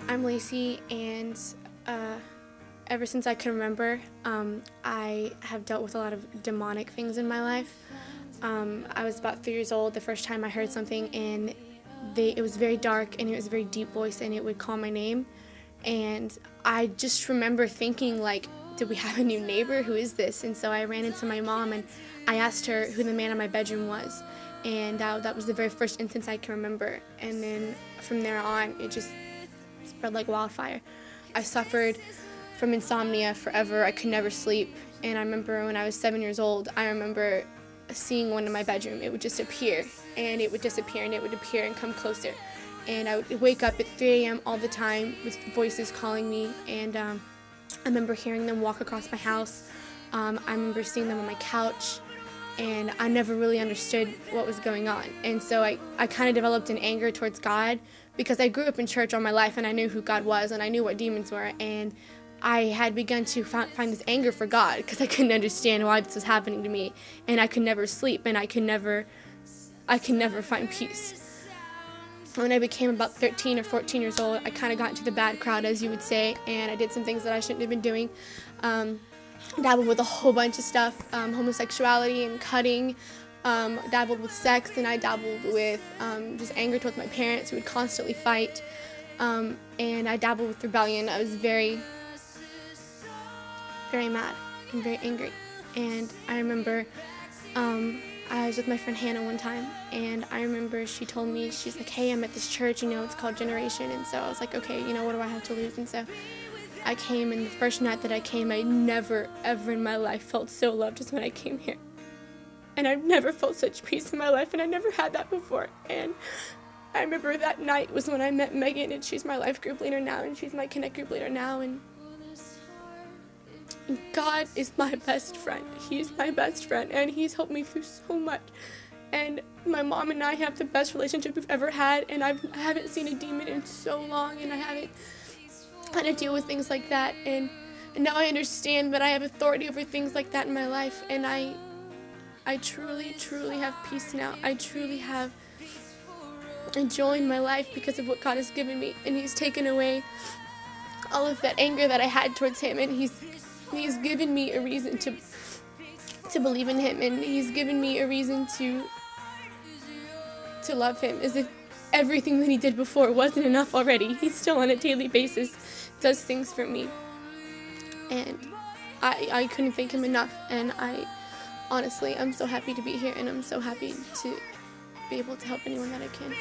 I'm Lacey, and ever since I can remember, I have dealt with a lot of demonic things in my life. I was about 3 years old the first time I heard something, and it was very dark, and it was a very deep voice, and it would call my name. And I just remember thinking, like, did we have a new neighbor? Who is this? And so I ran into my mom, and I asked her who the man in my bedroom was. And that was the very first instance I can remember. And then from there on, it just spread like wildfire. I suffered from insomnia forever. I could never sleep. And I remember when I was 7 years old, I remember seeing one in my bedroom. It would just appear, and it would disappear, and it would appear and come closer. And I would wake up at 3 a.m. all the time with voices calling me. And I remember hearing them walk across my house. I remember seeing them on my couch. And I never really understood what was going on. And so I kind of developed an anger towards God, because I grew up in church all my life, and I knew who God was, and I knew what demons were. And I had begun to find this anger for God, because I couldn't understand why this was happening to me. And I could never sleep, and I could never find peace. When I became about 13 or 14 years old, I kind of got into the bad crowd, as you would say, and I did some things that I shouldn't have been doing. Dabbled with a whole bunch of stuff, homosexuality and cutting, dabbled with sex, and I dabbled with just anger towards my parents who would constantly fight, and I dabbled with rebellion. I was very, very mad and very angry. And I remember I was with my friend Hannah one time, and I remember she told me, she's like, hey, I'm at this church, it's called Generation. And so I was like, okay, what do I have to lose? And so I came, and the first night that I came, I never, ever in my life felt so loved as when I came here. And I've never felt such peace in my life, and I never had that before. And I remember that night was when I met Megan, and she's my life group leader now, and she's my Connect group leader now. And God is my best friend. He's my best friend, and he's helped me through so much. And my mom and I have the best relationship we've ever had, and I haven't seen a demon in so long, and I haven't had to deal with things like that. And now I understand that I have authority over things like that in my life, and I truly, truly have peace now. I truly have a joy in my life because of what God has given me, and he's taken away all of that anger that I had towards him, and he's given me a reason to believe in him, and he's given me a reason to love him, as if everything that he did before wasn't enough already. He still on a daily basis does things for me, and I couldn't thank him enough. And honestly, I'm so happy to be here, and I'm so happy to be able to help anyone that I can.